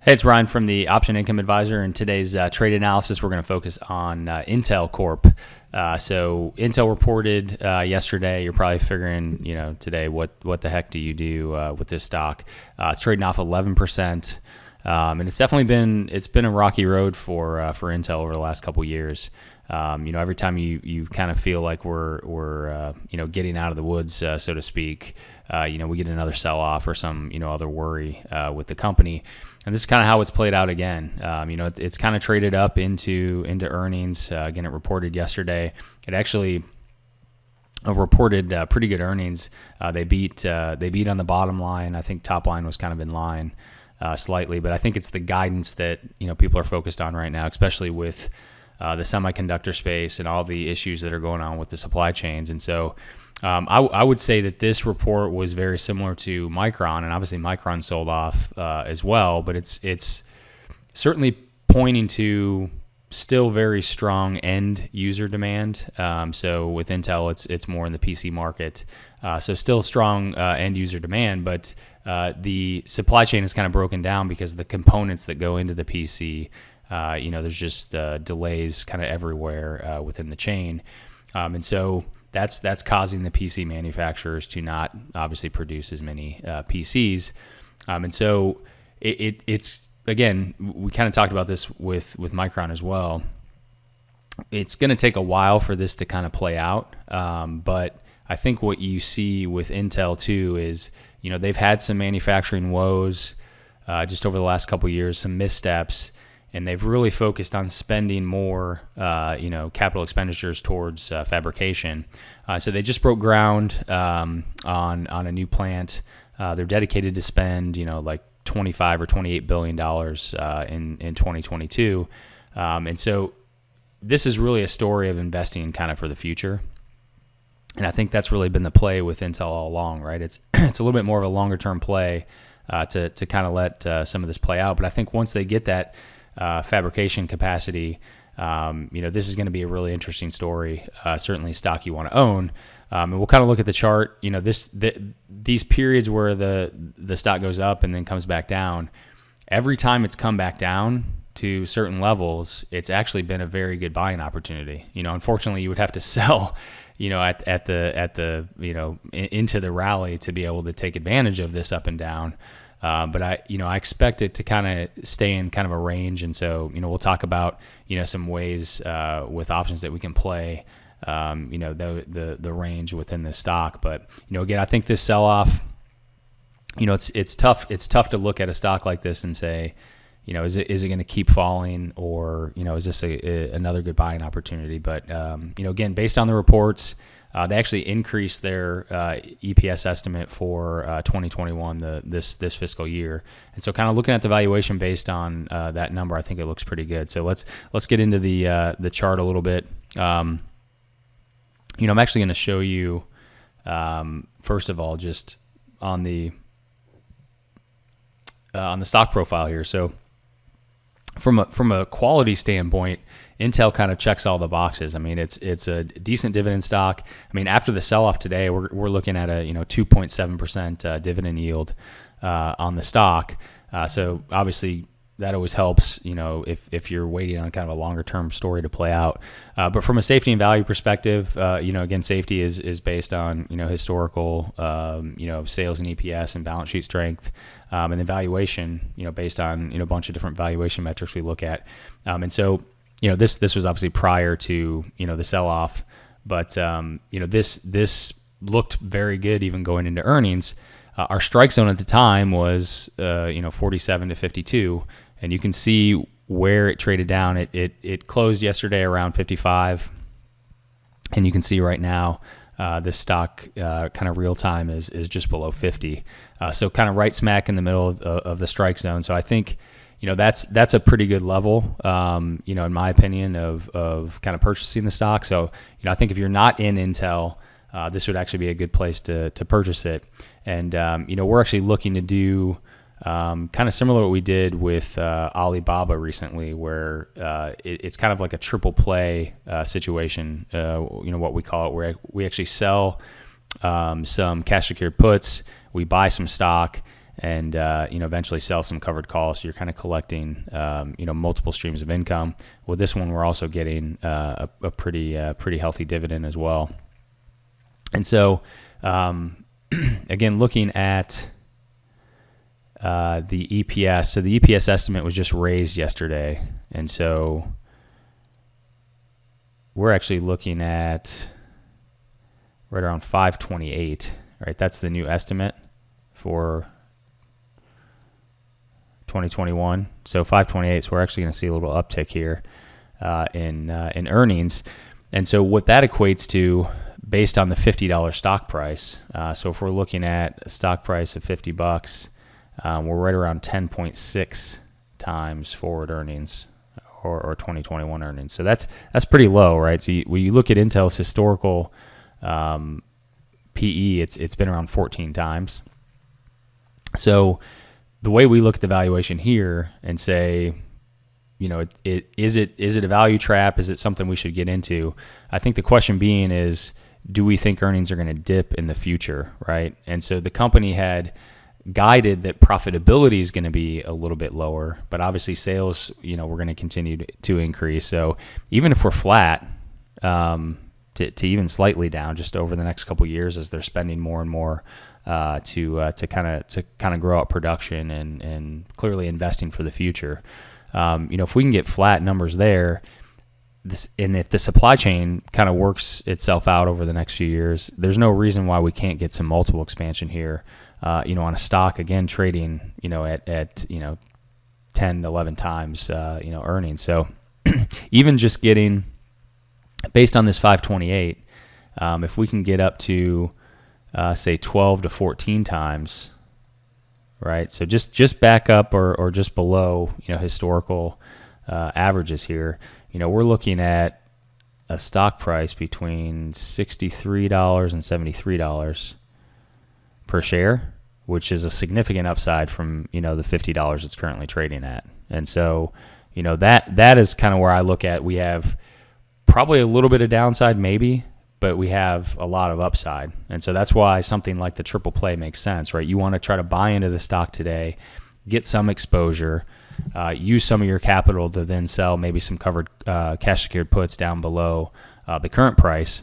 Hey, it's Ryan from the Option Income Advisor. In today's trade analysis, we're going to focus on Intel Corp. So Intel reported yesterday. You're probably figuring, today, what the heck do you do with this stock? It's trading off 11%, and it's definitely been a rocky road for Intel over the last couple years. Every time you kind of feel like we're getting out of the woods, so to speak, we get another sell-off or some other worry with the company. And this is kind of how it's played out again. It's kind of traded up into earnings. Again, it reported yesterday. It actually reported pretty good earnings. They beat on the bottom line. I think top line was kind of in line slightly, but I think it's the guidance that people are focused on right now, especially with the semiconductor space and all the issues that are going on with the supply chains. And so I would say that this report was very similar to Micron, and obviously Micron sold off as well, but it's certainly pointing to still very strong end user demand. So with Intel, it's more in the PC market. So still strong end user demand, but the supply chain is kind of broken down because the components that go into the PC, there's just delays kind of everywhere within the chain. And so that's causing the PC manufacturers to not obviously produce as many PCs. And so it's, again, we kind of talked about this with Micron as well. It's going to take a while for this to kind of play out. But I think what you see with Intel too is, they've had some manufacturing woes just over the last couple of years, some missteps, and they've really focused on spending more, capital expenditures towards fabrication. So they just broke ground on a new plant. They're dedicated to spend, like $25 or $28 billion in 2022. And so this is really a story of investing kind of for the future. And I think that's really been the play with Intel all along, right? It's a little bit more of a longer term play to kind of let some of this play out. But I think once they get that fabrication capacity, this is going to be a really interesting story. Certainly, stock you want to own, and we'll kind of look at the chart. These periods where the stock goes up and then comes back down. Every time it's come back down to certain levels, it's actually been a very good buying opportunity. Unfortunately, you would have to sell, at the into the rally to be able to take advantage of this up and down. But I expect it to kind of stay in kind of a range. And so, we'll talk about, some ways with options that we can play, the range within the stock. But, again, I think this sell-off, it's tough. It's tough to look at a stock like this and say, is it going to keep falling, or, is this another good buying opportunity? But, again, based on the reports, they actually increased their EPS estimate for 2021, this fiscal year, and so kind of looking at the valuation based on that number, I think it looks pretty good. So let's get into the chart a little bit. I'm actually going to show you first of all just on the stock profile here. So from a quality standpoint, Intel kind of checks all the boxes. I mean, it's a decent dividend stock. I mean, after the sell-off today, we're looking at a 2.7% dividend yield on the stock. So obviously that always helps, if you're waiting on kind of a longer term story to play out. But from a safety and value perspective, again, safety is based on historical sales and EPS and balance sheet strength, and then valuation based on a bunch of different valuation metrics we look at, and so. This was obviously prior to, the sell-off, but, this looked very good even going into earnings. Our strike zone at the time was, 47 to 52, and you can see where it traded down. It closed yesterday around 55, and you can see right now this stock kind of real time is just below 50. So kind of right smack in the middle of the strike zone. So I think, that's a pretty good level, in my opinion, of kind of purchasing the stock. So, I think if you're not in Intel, this would actually be a good place to purchase it. And, we're actually looking to do kind of similar to what we did with Alibaba recently, where it's kind of like a triple play situation, what we call it, where we actually sell some cash secured puts, we buy some stock, and eventually sell some covered calls. So you're kind of collecting multiple streams of income. With this one, we're also getting a pretty healthy dividend as well. And so again, looking at the EPS, so the EPS estimate was just raised yesterday, and so we're actually looking at right around 528. Right, that's the new estimate for 2021. So 528. So we're actually going to see a little uptick here in earnings. And so what that equates to, based on the $50 stock price. So if we're looking at a stock price of $50, we're right around 10.6 times forward earnings or 2021 earnings. So that's pretty low, right? So when you look at Intel's historical PE, it's been around 14 times. So the way we look at the valuation here and say, is it a value trap? Is it something we should get into? I think the question being is, do we think earnings are going to dip in the future, right? And so the company had guided that profitability is going to be a little bit lower, but obviously sales, we're going to continue to increase. So even if we're flat, to even slightly down just over the next couple of years as they're spending more and more to kind of grow out production and clearly investing for the future. If we can get flat numbers there, and if the supply chain kind of works itself out over the next few years, there's no reason why we can't get some multiple expansion here. On a stock again trading, at 10, 11 times earnings. So even just getting, based on this 528, if we can get up to say 12 to 14 times, right? So just back up or just below historical averages here. We're looking at a stock price between $63 and $73 per share, which is a significant upside from the $50 it's currently trading at. And so that is kind of where I look at. We have probably a little bit of downside maybe, but we have a lot of upside. And so that's why something like the triple play makes sense, right? You want to try to buy into the stock today, get some exposure, use some of your capital to then sell maybe some covered cash secured puts down below the current price,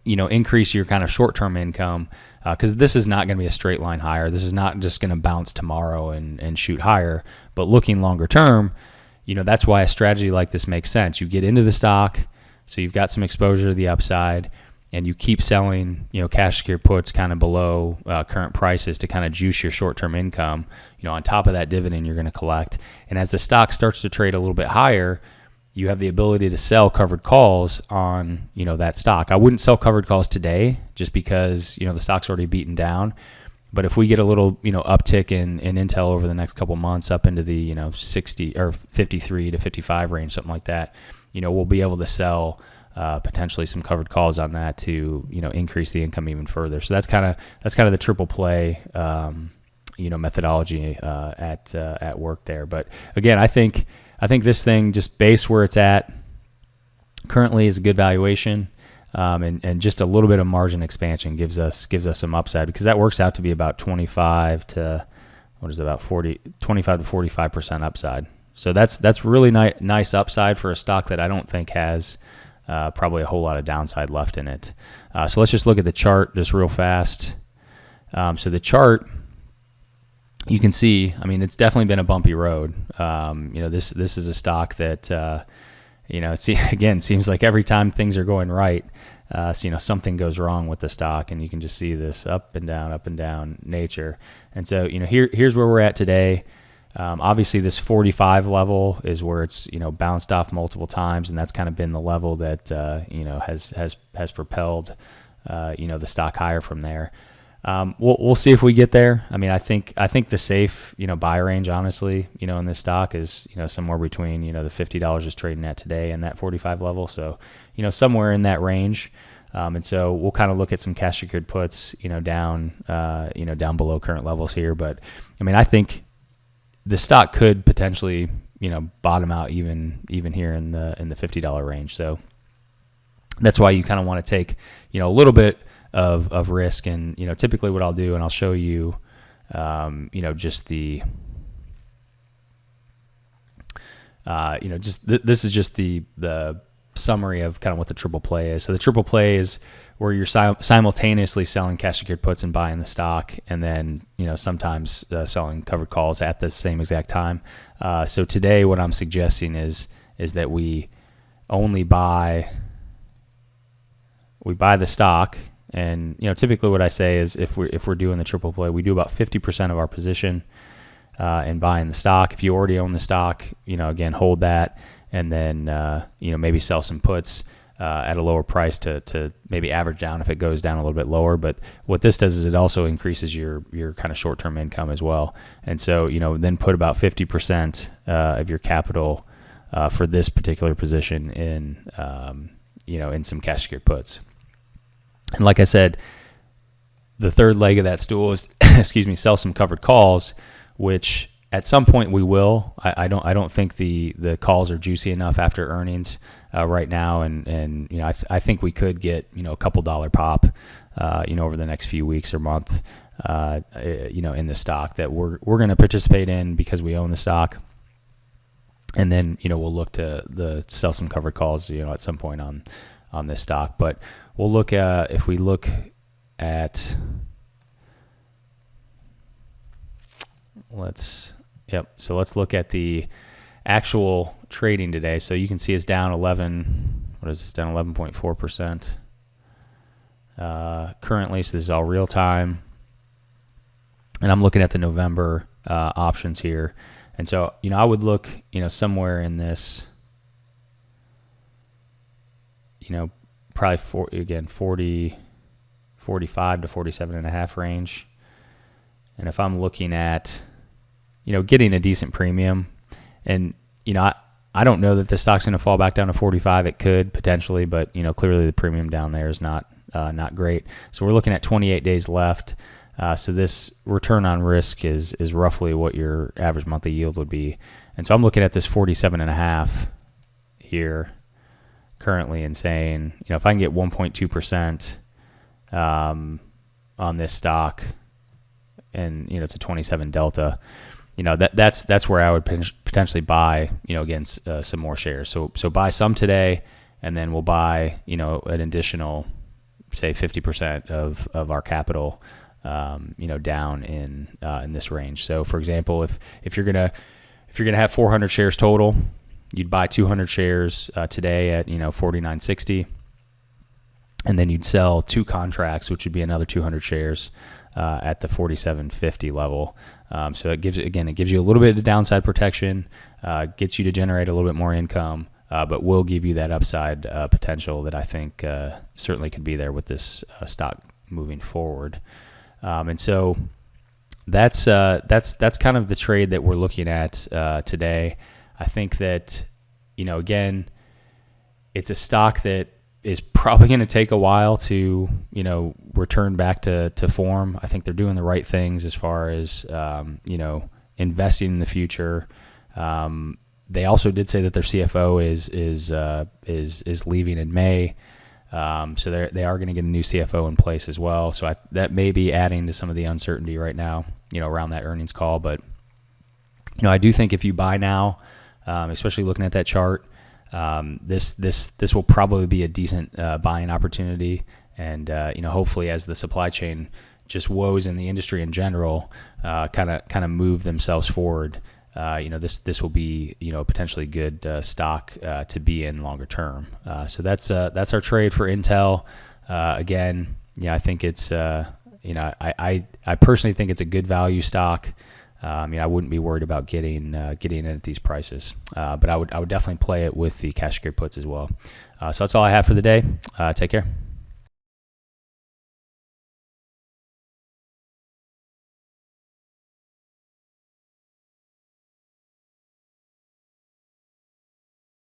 increase your kind of short-term income, because this is not going to be a straight line higher. This is not just going to bounce tomorrow and shoot higher, but looking longer term, that's why a strategy like this makes sense. You get into the stock, so you've got some exposure to the upside, and you keep selling, cash secured puts kind of below current prices to kind of juice your short-term income. On top of that dividend you're going to collect. And as the stock starts to trade a little bit higher, you have the ability to sell covered calls on, that stock. I wouldn't sell covered calls today just because, the stock's already beaten down. But if we get a little, uptick in Intel over the next couple months up into the, 60 or 53 to 55 range, something like that, we'll be able to sell potentially some covered calls on that to, increase the income even further. So that's kind of the triple play, methodology at work there. But again, I think this thing, just based where it's at currently, is a good valuation, and just a little bit of margin expansion gives us some upside, because that works out to be about 25 to 45% upside. So that's really nice upside for a stock that I don't think has probably a whole lot of downside left in it. So let's just look at the chart just real fast. So the chart, you can see, it's definitely been a bumpy road. This is a stock that, seems like every time things are going right, something goes wrong with the stock, and you can just see this up and down nature. And so, here's where we're at today. Obviously, this 45 level is where it's bounced off multiple times, and that's kind of been the level that has propelled the stock higher from there. We'll see if we get there. I think the safe buy range, honestly, in this stock is somewhere between the $50 is trading at today and that 45 level. So somewhere in that range. And so we'll kind of look at some cash secured puts down below current levels here. But I think the stock could potentially bottom out even here in the $50 range. So that's why you kind of want to take a little bit of risk. And typically what I'll do, and I'll show you just the this is just the summary of kind of what the triple play is. So the triple play is where you're simultaneously selling cash secured puts and buying the stock, and then sometimes selling covered calls at the same exact time. So today, what I'm suggesting is that we only buy the stock, and typically what I say is if we're doing the triple play, we do about 50% of our position in buying the stock. If you already own the stock, again, hold that, and then maybe sell some puts at a lower price to maybe average down if it goes down a little bit lower. But what this does is it also increases your kind of short-term income as well. And so then put about 50% of your capital for this particular position in in some cash secured puts. And like I said, the third leg of that stool is sell some covered calls, which at some point we will. I don't think the calls are juicy enough after earnings right now, and I think we could get a couple dollar pop over the next few weeks or month in the stock that we're going to participate in because we own the stock, and then we'll look to sell some covered calls at some point on this stock. But we'll look if we look at So let's look at the actual trading today. So you can see it's down 11.4% currently. So this is all real time. And I'm looking at the November options here. And so, I would look, somewhere in this, probably 45 to 47.5 range. And if I'm looking at, getting a decent premium, and, I don't know that the stock's going to fall back down to 45. It could potentially, but, clearly the premium down there is not great. So we're looking at 28 days left. So this return on risk is roughly what your average monthly yield would be. And so I'm looking at this 47.5 here currently and saying, if I can get 1.2% on this stock, and it's a 27 delta, that's where I would potentially buy, against some more shares. So buy some today, and then we'll buy, an additional, say 50% of our capital, down in this range. So for example, if you're gonna have 400 shares total, you'd buy 200 shares today at 49.60, and then you'd sell 2 contracts, which would be another 200 shares at the 47.50 level. So it gives you a little bit of downside protection, gets you to generate a little bit more income, but will give you that upside potential that I think certainly could be there with this stock moving forward. And so that's kind of the trade that we're looking at today. I think that again, it's a stock that is probably going to take a while to return back to form. I think they're doing the right things as far as investing in the future. They also did say that their CFO is leaving in May, so they are going to get a new CFO in place as well. So that may be adding to some of the uncertainty right now, around that earnings call. But I do think if you buy now, especially looking at that chart, this will probably be a decent buying opportunity, and hopefully as the supply chain just woes in the industry in general kind of move themselves forward, this will be potentially good stock to be in longer term. So that's our trade for Intel. Again, I think it's I personally think it's a good value stock. I wouldn't be worried about getting in at these prices, but I would definitely play it with the cash secured puts as well. So that's all I have for the day. Take care.